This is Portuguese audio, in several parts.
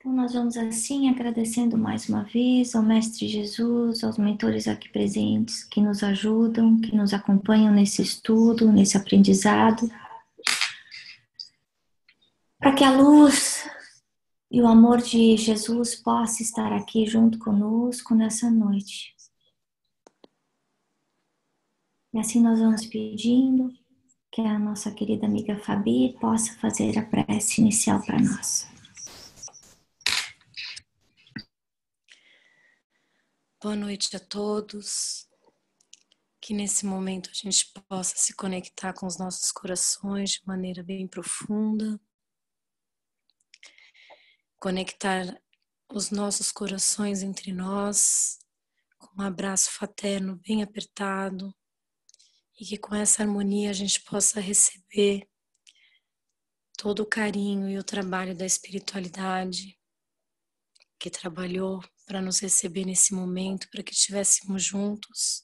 Então, nós vamos assim agradecendo mais uma vez ao Mestre Jesus, aos mentores aqui presentes que nos ajudam, que nos acompanham nesse estudo, nesse aprendizado, para que a luz e o amor de Jesus possa estar aqui junto conosco nessa noite. E assim nós vamos pedindo que a nossa querida amiga Fabi possa fazer a prece inicial para nós. Boa noite a todos, que nesse momento a gente possa se conectar com os nossos corações de maneira bem profunda, conectar os nossos corações entre nós, com um abraço fraterno bem apertado, e que com essa harmonia a gente possa receber todo o carinho e o trabalho da espiritualidade que trabalhou para nos receber nesse momento, para que estivéssemos juntos,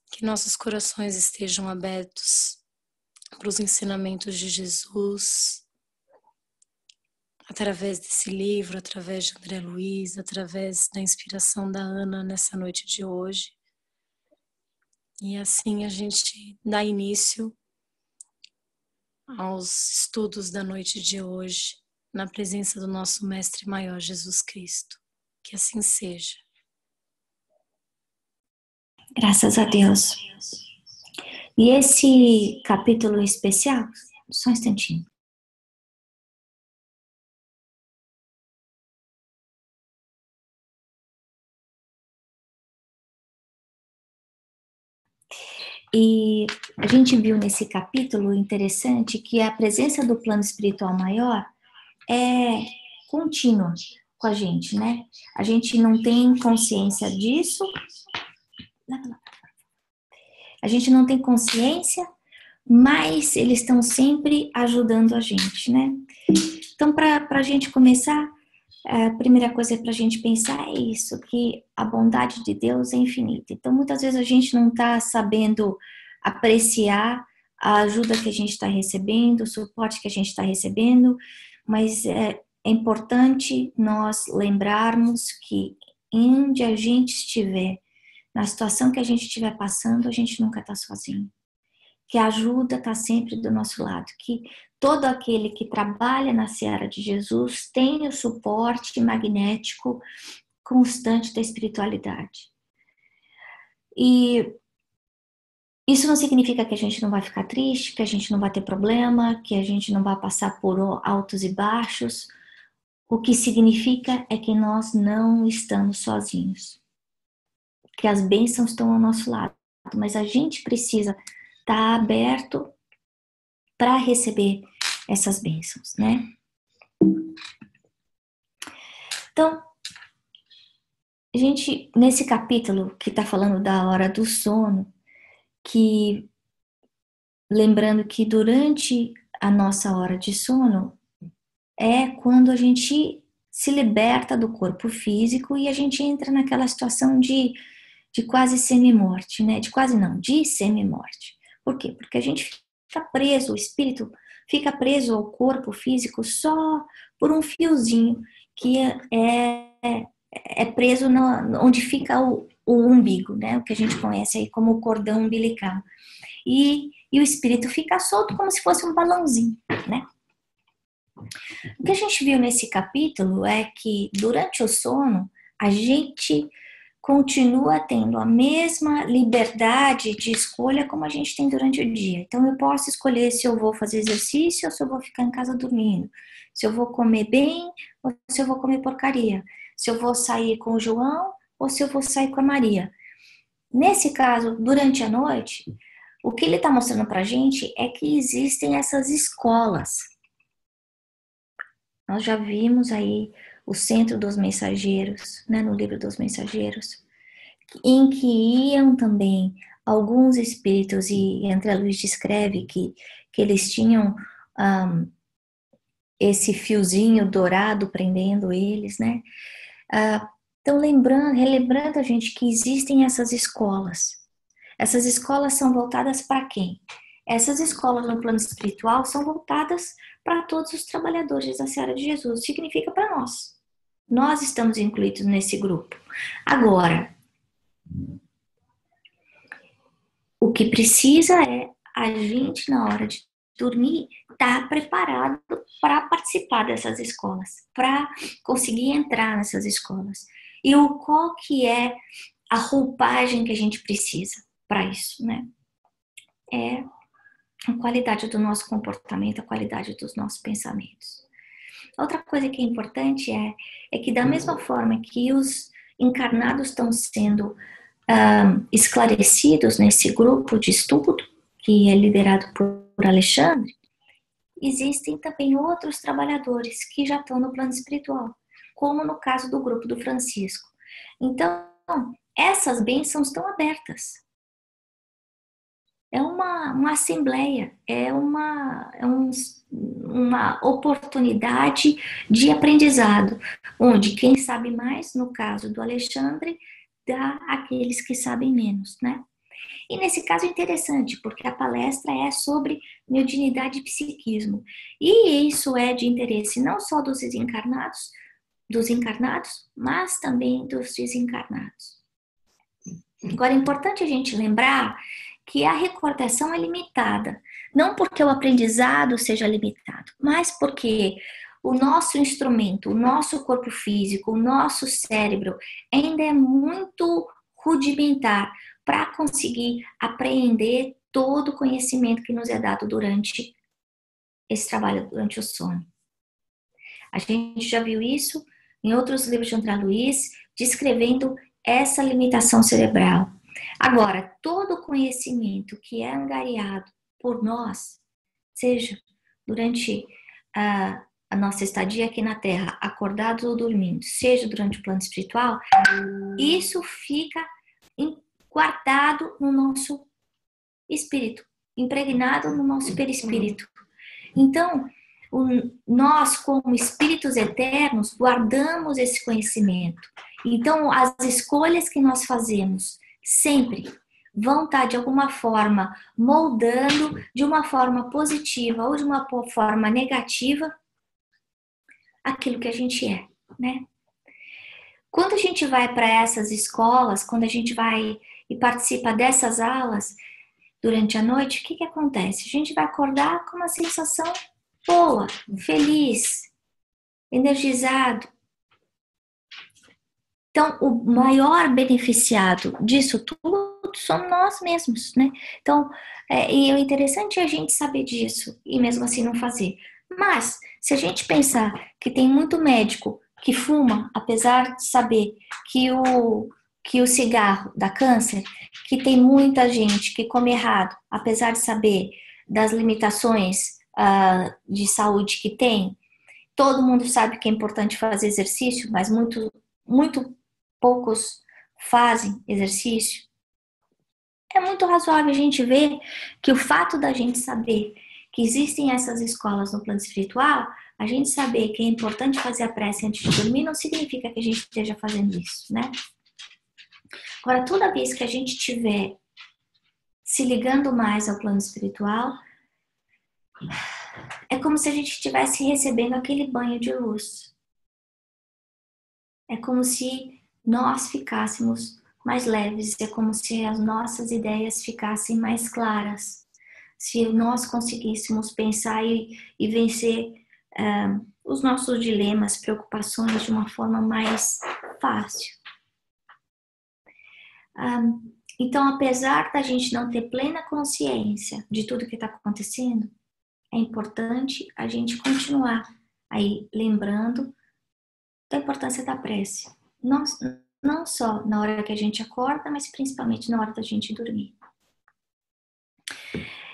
que nossos corações estejam abertos para os ensinamentos de Jesus, através desse livro, através de André Luiz, através da inspiração da Ana nessa noite de hoje. E assim a gente dá início aos estudos da noite de hoje, na presença do nosso Mestre Maior Jesus Cristo. Que assim seja. Graças a Deus. E esse capítulo especial, só um instantinho. E a gente viu nesse capítulo interessante que a presença do plano espiritual maior é contínua com a gente, né? A gente não tem consciência disso. A gente não tem consciência, mas eles estão sempre ajudando a gente, né? Então, para a gente começar, a primeira coisa para a gente pensar é isso, que a bondade de Deus é infinita. Então, muitas vezes a gente não está sabendo apreciar a ajuda que a gente está recebendo, o suporte que a gente está recebendo, mas é importante nós lembrarmos que onde a gente estiver, na situação que a gente estiver passando, a gente nunca está sozinho. Que a ajuda está sempre do nosso lado, que todo aquele que trabalha na seara de Jesus tem o suporte magnético constante da espiritualidade. E isso não significa que a gente não vai ficar triste, que a gente não vai ter problema, que a gente não vai passar por altos e baixos. O que significa é que nós não estamos sozinhos, que as bênçãos estão ao nosso lado, mas a gente precisa estar aberto para receber essas bênçãos, né? Então, a gente, nesse capítulo que está falando da hora do sono, que lembrando que durante a nossa hora de sono é quando a gente se liberta do corpo físico e a gente entra naquela situação de quase semi-morte, né? De semi-morte. Por quê? Porque a gente fica preso, o espírito fica preso ao corpo físico só por um fiozinho que é preso onde fica o umbigo, né? O que a gente conhece aí como o cordão umbilical. E o espírito fica solto como se fosse um balãozinho, né? O que a gente viu nesse capítulo é que durante o sono a gente continua tendo a mesma liberdade de escolha como a gente tem durante o dia. Então eu posso escolher se eu vou fazer exercício ou se eu vou ficar em casa dormindo, se eu vou comer bem ou se eu vou comer porcaria, se eu vou sair com o João ou se eu vou sair com a Maria. Nesse caso, durante a noite, o que ele está mostrando para a gente é que existem essas escolas. Nós já vimos aí o Centro dos Mensageiros, né, no livro dos Mensageiros, em que iam também alguns espíritos, e André Luiz descreve que eles tinham esse fiozinho dourado prendendo eles, né? Então, relembrando a gente que existem essas escolas. Essas escolas são voltadas para quem? Essas escolas no plano espiritual são voltadas para todos os trabalhadores da Seara de Jesus, significa para nós. Nós estamos incluídos nesse grupo. Agora, o que precisa é a gente, na hora de dormir, estar preparado para participar dessas escolas, para conseguir entrar nessas escolas. E qual que é a roupagem que a gente precisa para isso, né? É a qualidade do nosso comportamento, a qualidade dos nossos pensamentos. Outra coisa que é importante é que da mesma forma que os encarnados estão sendo esclarecidos nesse grupo de estudo, que é liderado por Alexandre, existem também outros trabalhadores que já estão no plano espiritual, como no caso do grupo do Francisco. Então, essas bênçãos estão abertas. É uma assembleia, é uma oportunidade de aprendizado, onde quem sabe mais, no caso do Alexandre, dá àqueles que sabem menos, né? E nesse caso é interessante, porque a palestra é sobre mediunidade e psiquismo. E isso é de interesse não só dos encarnados, mas também dos desencarnados. Agora, é importante a gente lembrar que a recordação é limitada, não porque o aprendizado seja limitado, mas porque o nosso instrumento, o nosso corpo físico, o nosso cérebro ainda é muito rudimentar para conseguir apreender todo o conhecimento que nos é dado durante esse trabalho, durante o sono. A gente já viu isso em outros livros de André Luiz, descrevendo essa limitação cerebral. Agora, todo o conhecimento que é angariado por nós, seja durante a nossa estadia aqui na Terra, acordados ou dormindo, seja durante o plano espiritual, isso fica guardado no nosso espírito, impregnado no nosso perispírito. Então, nós, como espíritos eternos, guardamos esse conhecimento. Então, as escolhas que nós fazemos sempre vão estar, de alguma forma, moldando de uma forma positiva ou de uma forma negativa aquilo que a gente é, né? Quando a gente vai para essas escolas, quando a gente vai e participa dessas aulas durante a noite, o que acontece? A gente vai acordar com uma sensação boa, feliz, energizado. Então, o maior beneficiado disso tudo somos nós mesmos, né? Então, e o interessante é a gente saber disso e mesmo assim não fazer. Mas, se a gente pensar que tem muito médico que fuma, apesar de saber que o cigarro dá câncer, que tem muita gente que come errado, apesar de saber das limitações de saúde que tem, todo mundo sabe que é importante fazer exercício, mas muito poucos fazem exercício. É muito razoável a gente ver que o fato da gente saber que existem essas escolas no plano espiritual, a gente saber que é importante fazer a prece antes de dormir não significa que a gente esteja fazendo isso, né? Agora, toda vez que a gente estiver se ligando mais ao plano espiritual, é como se a gente estivesse recebendo aquele banho de luz. É como se nós ficássemos mais leves, é como se as nossas ideias ficassem mais claras. Se nós conseguíssemos pensar e vencer os nossos dilemas, preocupações de uma forma mais fácil. Então, apesar da gente não ter plena consciência de tudo que está acontecendo, é importante a gente continuar aí lembrando da importância da prece. Não só na hora que a gente acorda, mas principalmente na hora da gente dormir.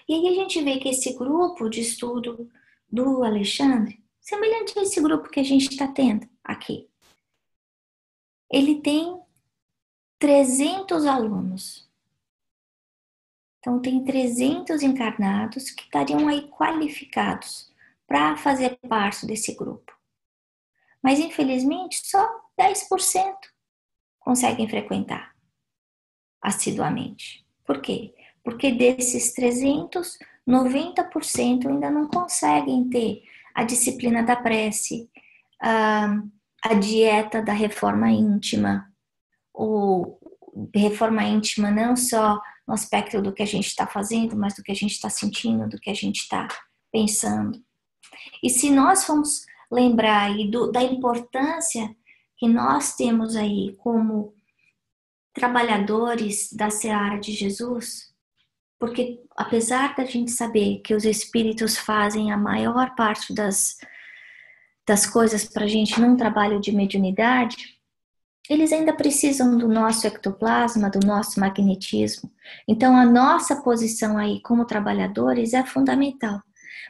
E aí a gente vê que esse grupo de estudo do Alexandre, semelhante a esse grupo que a gente está tendo aqui, ele tem 300 alunos. Então, tem 300 encarnados que estariam aí qualificados para fazer parte desse grupo. Mas, infelizmente, só 10% conseguem frequentar assiduamente. Por quê? Porque desses 300, 90% ainda não conseguem ter a disciplina da prece, a dieta da reforma íntima, ou reforma íntima não só no aspecto do que a gente está fazendo, mas do que a gente está sentindo, do que a gente está pensando. E se nós formos lembrar aí da importância que nós temos aí como trabalhadores da seara de Jesus, porque apesar da gente saber que os espíritos fazem a maior parte das coisas para a gente num trabalho de mediunidade, eles ainda precisam do nosso ectoplasma, do nosso magnetismo. Então a nossa posição aí como trabalhadores é fundamental.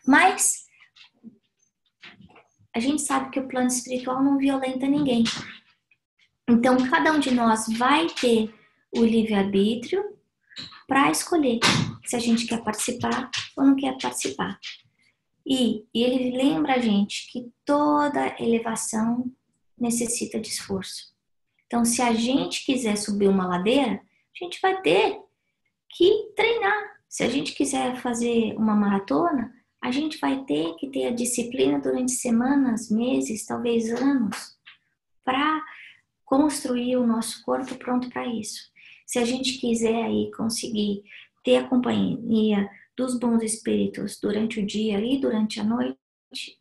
Mas a gente sabe que o plano espiritual não violenta ninguém. Então cada um de nós vai ter o livre-arbítrio para escolher se a gente quer participar ou não quer participar. E ele lembra a gente que toda elevação necessita de esforço. Então, se a gente quiser subir uma ladeira, a gente vai ter que treinar. Se a gente quiser fazer uma maratona, a gente vai ter que ter a disciplina durante semanas, meses, talvez anos, para construir o nosso corpo pronto para isso. Se a gente quiser aí conseguir ter a companhia dos bons espíritos durante o dia e durante a noite,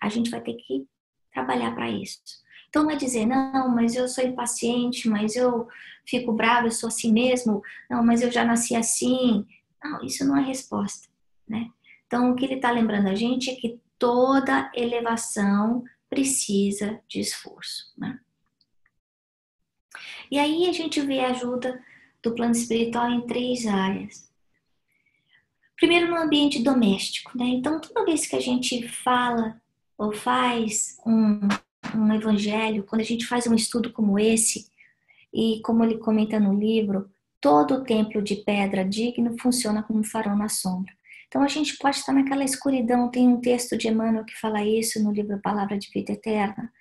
a gente vai ter que trabalhar para isso. Então não é dizer, não, mas eu sou impaciente, mas eu fico bravo, eu sou assim mesmo, não, mas eu já nasci assim. Não, isso não é resposta, né? Então o que ele está lembrando a gente é que toda elevação precisa de esforço, né? E aí a gente vê a ajuda do plano espiritual em 3 áreas. Primeiro, no ambiente doméstico, né? Então, toda vez que a gente fala ou faz um evangelho, quando a gente faz um estudo como esse, e como ele comenta no livro, todo templo de pedra digno funciona como farol na sombra. Então, a gente pode estar naquela escuridão, tem um texto de Emmanuel que fala isso no livro Palavra de Vida Eterna,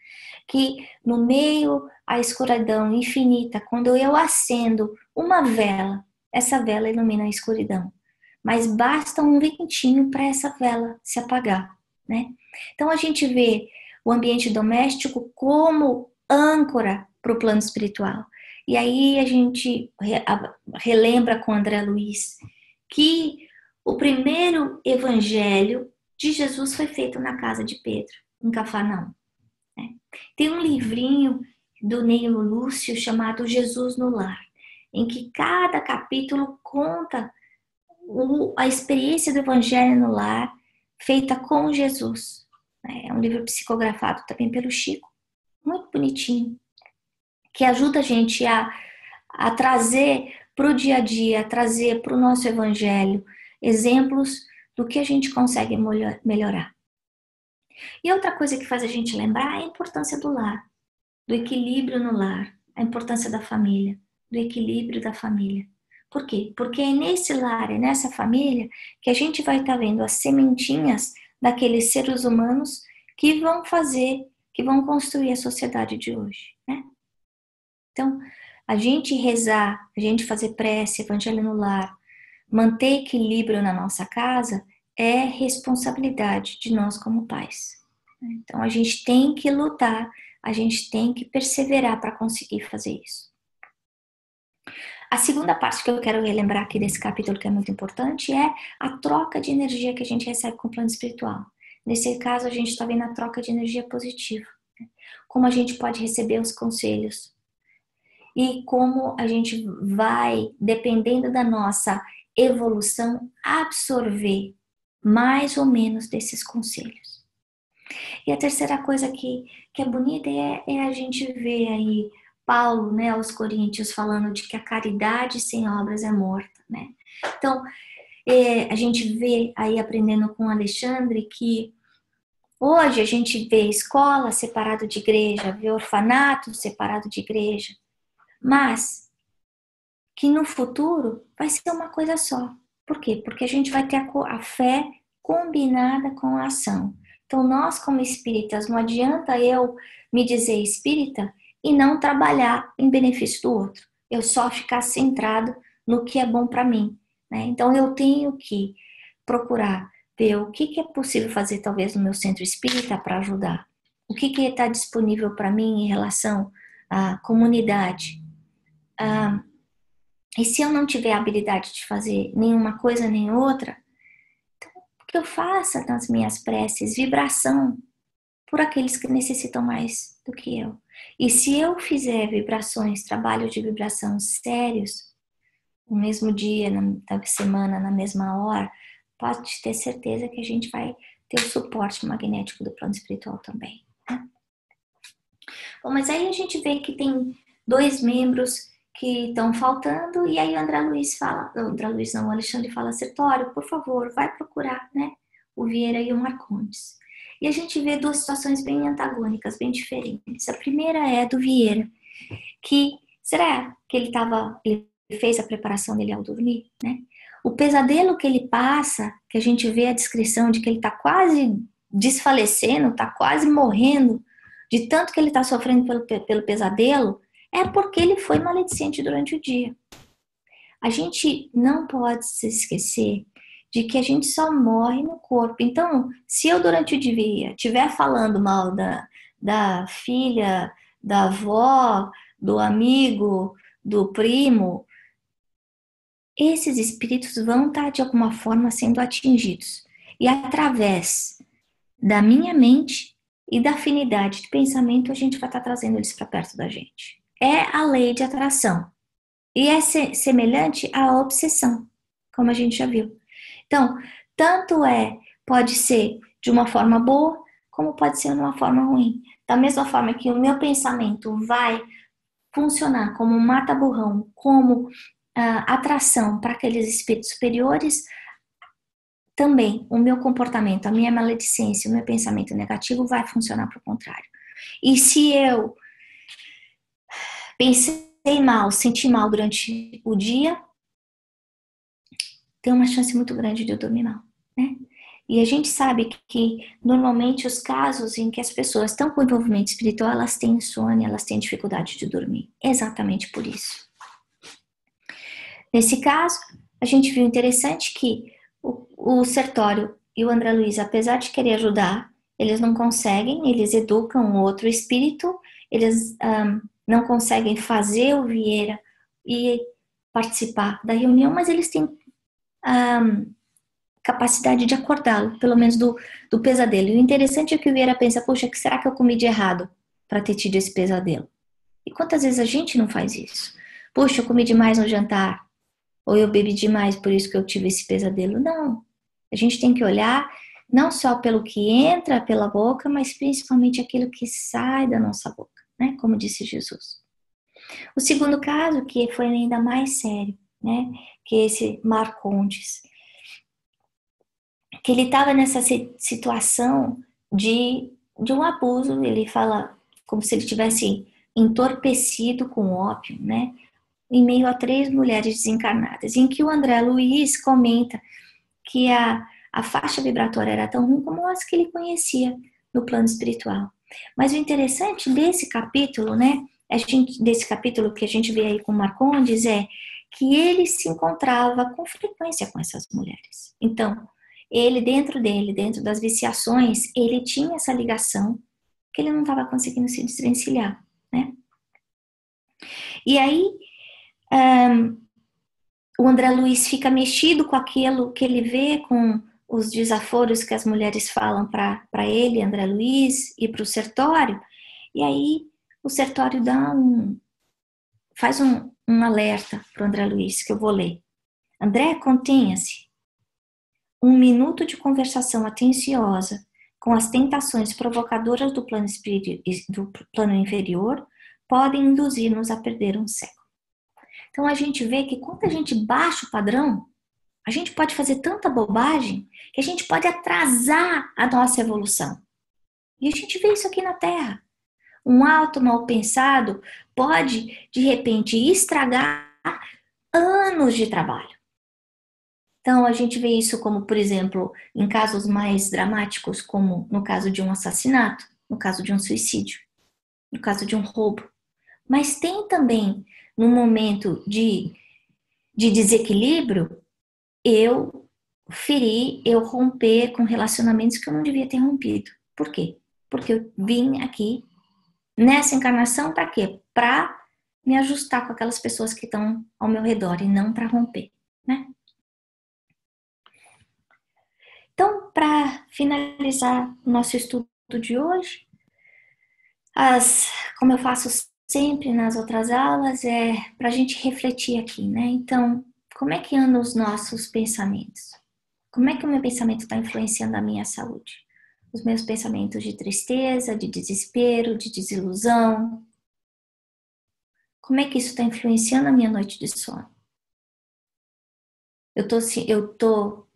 que no meio à escuridão infinita, quando eu acendo uma vela, essa vela ilumina a escuridão. Mas basta um ventinho para essa vela se apagar, né? Então a gente vê o ambiente doméstico como âncora para o plano espiritual. E aí a gente relembra com André Luiz que o primeiro evangelho de Jesus foi feito na casa de Pedro, em Cafarnaum. Né? Tem um livrinho do Neilo Lúcio chamado Jesus no Lar, em que cada capítulo conta a experiência do Evangelho no lar feita com Jesus. É um livro psicografado também pelo Chico, muito bonitinho, que ajuda a gente a trazer para o dia a dia, a trazer para o nosso Evangelho exemplos do que a gente consegue melhorar. E outra coisa que faz a gente lembrar é a importância do lar, do equilíbrio no lar, a importância da família, do equilíbrio da família. Por quê? Porque é nesse lar, é nessa família que a gente vai estar vendo as sementinhas daqueles seres humanos que vão fazer, que vão construir a sociedade de hoje, né? Então, a gente rezar, a gente fazer prece, evangelho no lar, manter equilíbrio na nossa casa é responsabilidade de nós como pais. Então, a gente tem que lutar, a gente tem que perseverar para conseguir fazer isso. A segunda parte que eu quero relembrar aqui desse capítulo, que é muito importante, é a troca de energia que a gente recebe com o plano espiritual. Nesse caso, a gente está vendo a troca de energia positiva. Né? Como a gente pode receber os conselhos. E como a gente vai, dependendo da nossa evolução, absorver mais ou menos desses conselhos. E a terceira coisa que é bonita é a gente ver aí Paulo, né, aos Coríntios, falando de que a caridade sem obras é morta, né? Então, a gente vê aí, aprendendo com o Alexandre, que hoje a gente vê escola separado de igreja, vê orfanato separado de igreja, mas que no futuro vai ser uma coisa só. Por quê? Porque a gente vai ter a fé combinada com a ação. Então, nós como espíritas, não adianta eu me dizer espírita e não trabalhar em benefício do outro. Eu só ficar centrado no que é bom para mim. Né? Então, eu tenho que procurar ver o que é possível fazer talvez no meu centro espírita para ajudar. O que está disponível para mim em relação à comunidade. E se eu não tiver a habilidade de fazer nenhuma coisa nem outra, então, que eu faça nas minhas preces vibração por aqueles que necessitam mais do que eu. E se eu fizer vibrações, trabalho de vibração sérios, no mesmo dia, na semana, na mesma hora, pode ter certeza que a gente vai ter o suporte magnético do plano espiritual também. Né? Bom, mas aí a gente vê que tem 2 membros que estão faltando, e aí o André Luiz fala, o Alexandre fala, Sertório, por favor, vai procurar, né, o Vieira e o Marcondes. E a gente vê 2 situações bem antagônicas, bem diferentes. A primeira é a do Vieira, que, será que ele fez a preparação dele ao dormir, né? O pesadelo que ele passa, que a gente vê a descrição de que ele está quase desfalecendo, está quase morrendo, de tanto que ele está sofrendo pelo pesadelo, é porque ele foi maledicente durante o dia. A gente não pode se esquecer de que a gente só morre no corpo. Então, se eu durante o dia estiver falando mal da filha, da avó, do amigo, do primo, esses espíritos vão estar de alguma forma sendo atingidos. E através da minha mente e da afinidade de pensamento, a gente vai estar trazendo eles para perto da gente. É a lei de atração. E é semelhante à obsessão, como a gente já viu. Então, pode ser de uma forma boa, como pode ser de uma forma ruim. Da mesma forma que o meu pensamento vai funcionar como um mata-burrão, como atração para aqueles espíritos superiores, também o meu comportamento, a minha maledicência, o meu pensamento negativo vai funcionar para o contrário. E se eu pensei mal, senti mal durante o dia, tem uma chance muito grande de eu dormir mal, né? E a gente sabe que normalmente os casos em que as pessoas estão com envolvimento espiritual, elas têm insônia, elas têm dificuldade de dormir. Exatamente por isso. Nesse caso, a gente viu interessante que o Sertório e o André Luiz, apesar de querer ajudar, eles não conseguem, eles educam o outro espírito, eles não conseguem fazer o Vieira e participar da reunião, mas eles têm capacidade de acordá-lo, pelo menos do pesadelo. E o interessante é que o Vieira pensa, poxa, que será que eu comi de errado para ter tido esse pesadelo? E quantas vezes a gente não faz isso? Poxa, eu comi demais no jantar, ou eu bebi demais, por isso que eu tive esse pesadelo. Não, a gente tem que olhar não só pelo que entra pela boca, mas principalmente aquilo que sai da nossa boca, né? Como disse Jesus. O segundo caso, que foi ainda mais sério, né? Que é esse Marcondes, que ele estava nessa situação de um abuso, ele fala como se ele tivesse entorpecido com ópio, né? Em meio a 3 mulheres desencarnadas, em que o André Luiz comenta que a faixa vibratória era tão ruim como as que ele conhecia no plano espiritual. Mas o interessante desse capítulo, né, desse capítulo que a gente vê aí com Marcondes, é que ele se encontrava com frequência com essas mulheres. Então, ele, dentro das viciações, ele tinha essa ligação que ele não estava conseguindo se desvencilhar, né? E aí, o André Luiz fica mexido com aquilo que ele vê, com os desaforos que as mulheres falam para ele, André Luiz, e para o Sertório. E aí, o Sertório faz um alerta para o André Luiz, que eu vou ler. André, contenha-se. 1 minuto de conversação atenciosa com as tentações provocadoras do plano inferior podem induzir-nos a perder um século. Então a gente vê que quando a gente baixa o padrão, a gente pode fazer tanta bobagem que a gente pode atrasar a nossa evolução. E a gente vê isso aqui na Terra. Um ato mal pensado pode, de repente, estragar anos de trabalho. Então, a gente vê isso como, por exemplo, em casos mais dramáticos, como no caso de um assassinato, no caso de um suicídio, no caso de um roubo. Mas tem também, no momento de desequilíbrio, eu ferir eu romper com relacionamentos que eu não devia ter rompido. Por quê? Porque eu vim aqui nessa encarnação para quê? Para me ajustar com aquelas pessoas que estão ao meu redor e não para romper, né? Então, para finalizar o nosso estudo de hoje, como eu faço sempre nas outras aulas, é para a gente refletir aqui, né? Então, como é que andam os nossos pensamentos? Como é que o meu pensamento está influenciando a minha saúde? Os meus pensamentos de tristeza, de desespero, de desilusão. Como é que isso está influenciando a minha noite de sono? Eu tô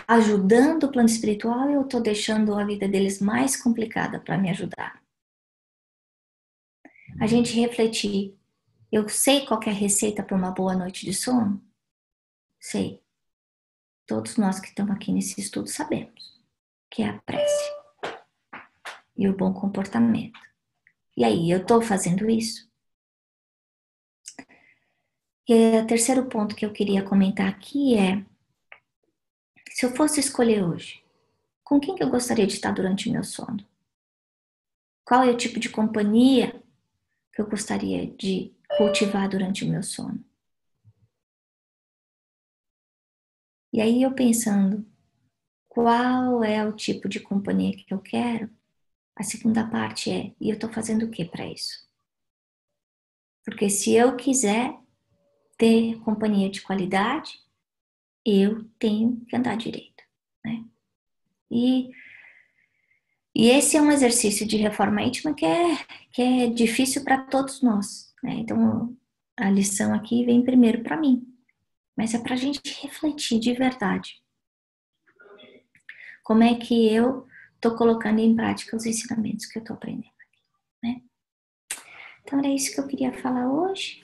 ajudando o plano espiritual ou eu tô deixando a vida deles mais complicada para me ajudar? A gente refletir. Eu sei qual é a receita para uma boa noite de sono? Sei. Todos nós que estamos aqui nesse estudo sabemos. Que é a prece. E o bom comportamento. E aí, eu estou fazendo isso? E o terceiro ponto que eu queria comentar aqui é: se eu fosse escolher hoje, com quem que eu gostaria de estar durante o meu sono? Qual é o tipo de companhia que eu gostaria de cultivar durante o meu sono? E aí eu pensando, qual é o tipo de companhia que eu quero? A segunda parte é, e eu estou fazendo o que para isso? Porque se eu quiser ter companhia de qualidade, eu tenho que andar direito, né? E esse é um exercício de reforma íntima que é difícil para todos nós, né? Então, a lição aqui vem primeiro para mim, mas é para a gente refletir de verdade. Como é que eu estou colocando em prática os ensinamentos que eu estou aprendendo aqui, né? Então, era isso que eu queria falar hoje.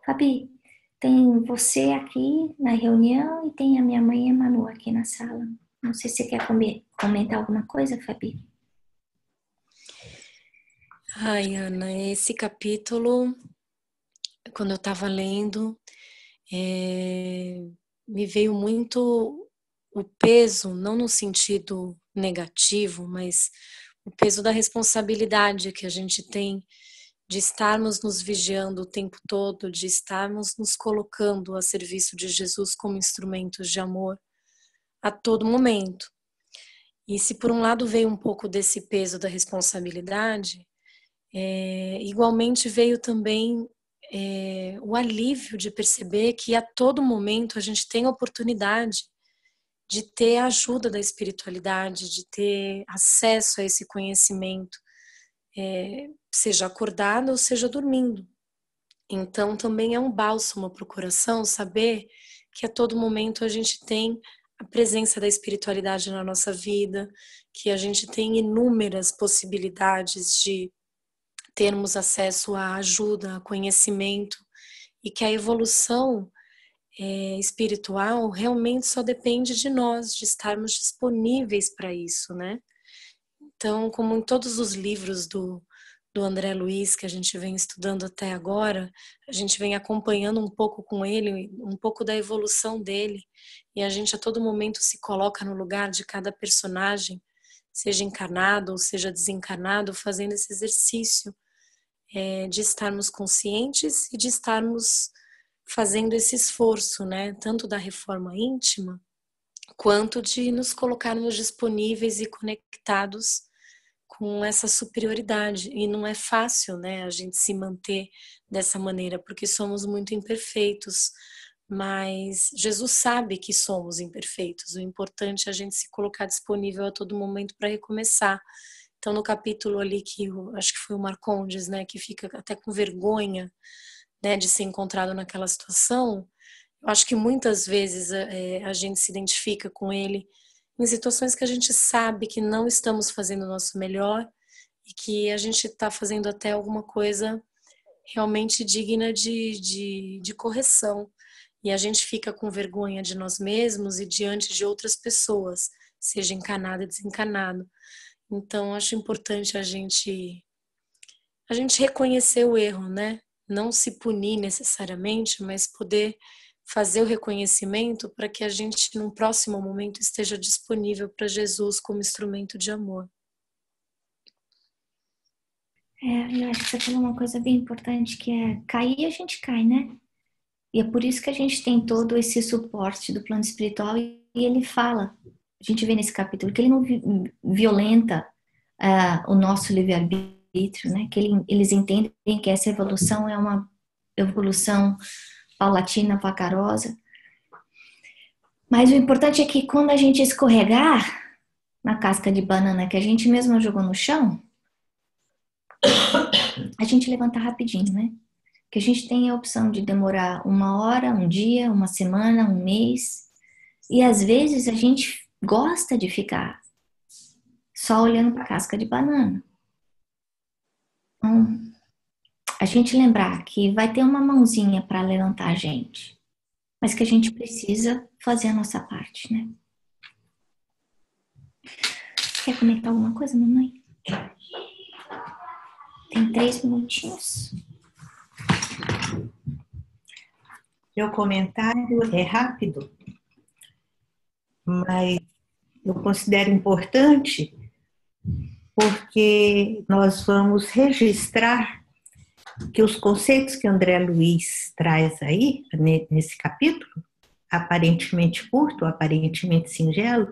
Fabi, tem você aqui na reunião e tem a minha mãe e a Manu aqui na sala. Não sei se você quer comentar alguma coisa, Fabi. Ai, Ana, esse capítulo, quando eu estava lendo, me veio muito o peso, não no sentido negativo, mas o peso da responsabilidade que a gente tem de estarmos nos vigiando o tempo todo, de estarmos nos colocando a serviço de Jesus como instrumentos de amor a todo momento. E se por um lado veio um pouco desse peso da responsabilidade, igualmente veio também o alívio de perceber que a todo momento a gente tem a oportunidade de ter a ajuda da espiritualidade, de ter acesso a esse conhecimento, seja acordado ou seja dormindo. Então também é um bálsamo para o coração saber que a todo momento a gente tem a presença da espiritualidade na nossa vida, que a gente tem inúmeras possibilidades de termos acesso à ajuda, a conhecimento, e que a evolução espiritual realmente só depende de nós, de estarmos disponíveis para isso, né? Então, como em todos os livros do André Luiz que a gente vem estudando até agora, a gente vem acompanhando um pouco com ele, um pouco da evolução dele, e a gente a todo momento se coloca no lugar de cada personagem, seja encarnado ou seja desencarnado, fazendo esse exercício de estarmos conscientes e de estarmos fazendo esse esforço, né, tanto da reforma íntima, quanto de nos colocarmos disponíveis e conectados com essa superioridade. E não é fácil, né, a gente se manter dessa maneira, porque somos muito imperfeitos, mas Jesus sabe que somos imperfeitos. O importante é a gente se colocar disponível a todo momento para recomeçar. Então, no capítulo ali que acho que foi o Marcondes, né, que fica até com vergonha, né, de ser encontrado naquela situação, eu acho que muitas vezes a gente se identifica com ele em situações que a gente sabe que não estamos fazendo o nosso melhor e que a gente está fazendo até alguma coisa realmente digna de correção. E a gente fica com vergonha de nós mesmos e diante de outras pessoas, seja encarnado ou desencarnado. Então, acho importante a gente reconhecer o erro, né? Não se punir necessariamente, mas poder fazer o reconhecimento para que a gente, num próximo momento, esteja disponível para Jesus como instrumento de amor. Eu acho que você falou uma coisa bem importante, que é cair, a gente cai, né? E é por isso que a gente tem todo esse suporte do plano espiritual, e ele fala, a gente vê nesse capítulo, que ele não violenta o nosso livre-arbítrio, né? Que eles entendem que essa evolução é uma evolução paulatina, vacarosa. Mas o importante é que quando a gente escorregar na casca de banana que a gente mesmo jogou no chão, a gente levanta rapidinho, né? Que a gente tem a opção de demorar 1 hora, um dia, uma semana, um mês. E às vezes a gente gosta de ficar só olhando para a casca de banana. Então, a gente lembrar que vai ter uma mãozinha para levantar a gente, mas que a gente precisa fazer a nossa parte, né? Quer comentar alguma coisa, mamãe? Tem 3 minutinhos. Meu comentário é rápido, mas eu considero importante porque nós vamos registrar que os conceitos que André Luiz traz aí, nesse capítulo, aparentemente curto, aparentemente singelo,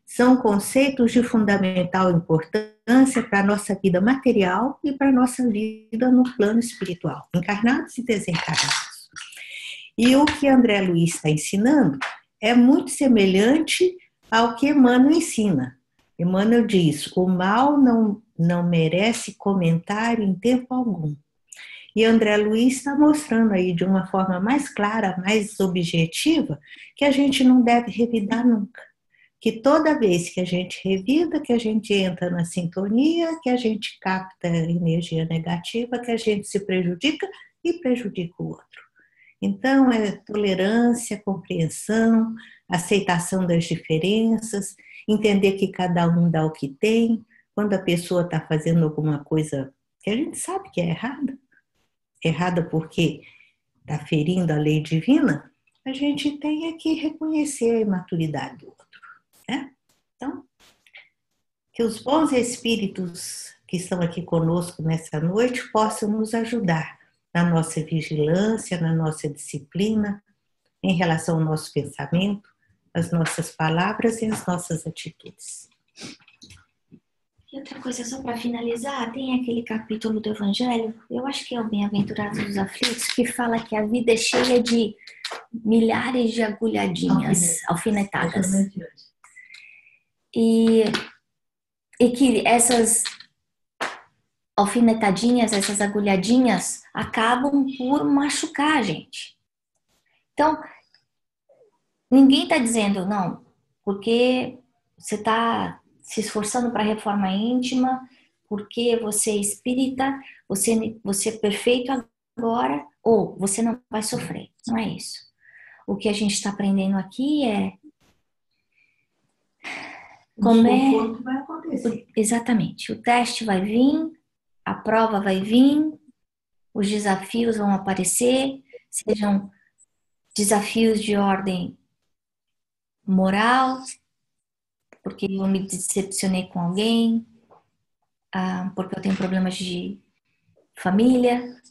são conceitos de fundamental importância para a nossa vida material e para a nossa vida no plano espiritual, encarnados e desencarnados. E o que André Luiz está ensinando é muito semelhante ao que Emmanuel ensina. Emmanuel diz: o mal não merece comentário em tempo algum. E André Luiz está mostrando aí de uma forma mais clara, mais objetiva, que a gente não deve revidar nunca. Que toda vez que a gente revida, que a gente entra na sintonia, que a gente capta energia negativa, que a gente se prejudica e prejudica o outro. Então, é tolerância, compreensão, aceitação das diferenças, entender que cada um dá o que tem. Quando a pessoa está fazendo alguma coisa que a gente sabe que é errada porque está ferindo a lei divina, a gente tem que reconhecer a imaturidade do outro, né? Então, que os bons espíritos que estão aqui conosco nessa noite possam nos ajudar na nossa vigilância, na nossa disciplina, em relação ao nosso pensamento, as nossas palavras e as nossas atitudes. E outra coisa, só para finalizar, tem aquele capítulo do Evangelho, eu acho que é o Bem-aventurado dos Aflitos, que fala que a vida é cheia de milhares de agulhadinhas, alfinetadas. E que essas alfinetadinhas, essas agulhadinhas, acabam por machucar a gente. Então, ninguém está dizendo, não, porque você está se esforçando para a reforma íntima, porque você é espírita, você é perfeito agora, ou você não vai sofrer. Não é isso. O que a gente está aprendendo aqui é como é... vai acontecer. Exatamente. O teste vai vir, a prova vai vir, os desafios vão aparecer, sejam desafios de ordem moral, porque eu me decepcionei com alguém, porque eu tenho problemas de família,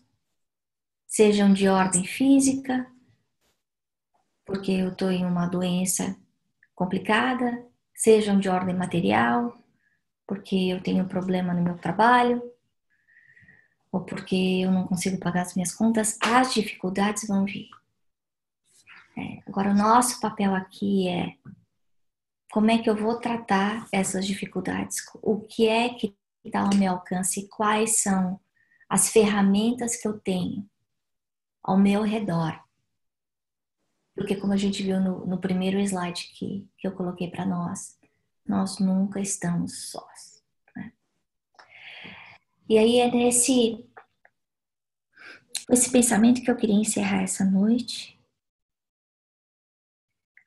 sejam de ordem física, porque eu estou em uma doença complicada, sejam de ordem material, porque eu tenho um problema no meu trabalho, ou porque eu não consigo pagar as minhas contas, as dificuldades vão vir. Agora, o nosso papel aqui é como é que eu vou tratar essas dificuldades, o que é que está ao meu alcance, quais são as ferramentas que eu tenho ao meu redor. Porque como a gente viu no primeiro slide que eu coloquei para nós nunca estamos sós. Né? E aí é esse pensamento que eu queria encerrar essa noite,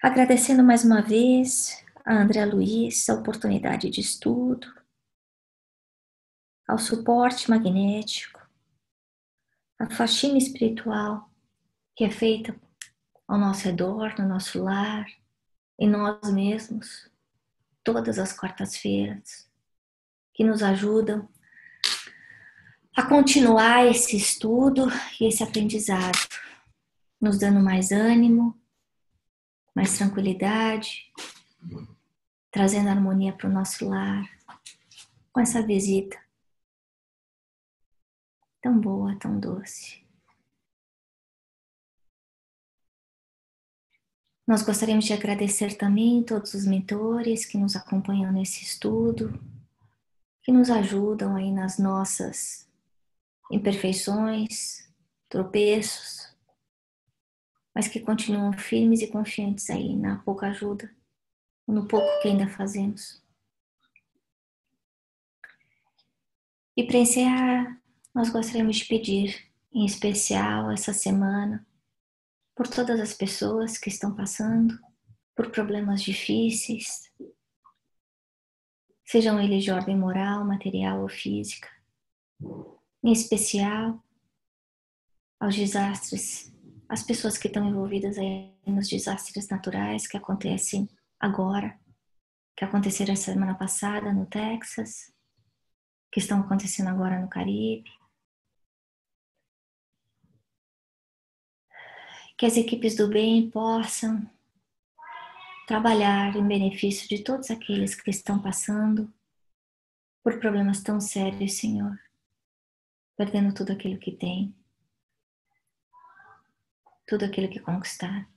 agradecendo mais uma vez a André Luiz a oportunidade de estudo, ao suporte magnético, a faxina espiritual que é feita ao nosso redor, no nosso lar, em nós mesmos, todas as quartas-feiras, que nos ajudam a continuar esse estudo e esse aprendizado, nos dando mais ânimo, mais tranquilidade, trazendo harmonia para o nosso lar, com essa visita tão boa, tão doce. Nós gostaríamos de agradecer também todos os mentores que nos acompanham nesse estudo, que nos ajudam aí nas nossas imperfeições, tropeços, mas que continuam firmes e confiantes aí na pouca ajuda, no pouco que ainda fazemos. E para encerrar, nós gostaríamos de pedir, em especial essa semana, por todas as pessoas que estão passando por problemas difíceis, sejam eles de ordem moral, material ou física, em especial aos desastres, as pessoas que estão envolvidas aí nos desastres naturais que acontecem agora, que aconteceram a semana passada no Texas, que estão acontecendo agora no Caribe. Que as equipes do bem possam trabalhar em benefício de todos aqueles que estão passando por problemas tão sérios, Senhor, perdendo tudo aquilo que tem, tudo aquilo que conquistaram.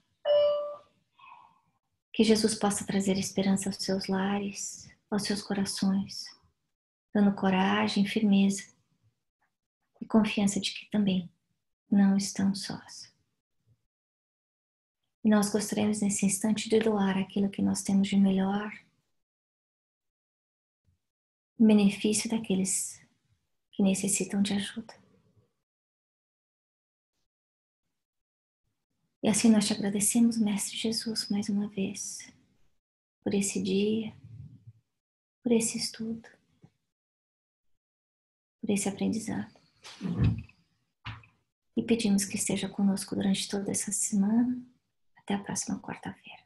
Que Jesus possa trazer esperança aos seus lares, aos seus corações, dando coragem, firmeza e confiança de que também não estão sós. E nós gostaríamos nesse instante de doar aquilo que nós temos de melhor em benefício daqueles que necessitam de ajuda. E assim nós te agradecemos, Mestre Jesus, mais uma vez, por esse dia, por esse estudo, por esse aprendizado. E pedimos que esteja conosco durante toda essa semana. Até a próxima quarta-feira.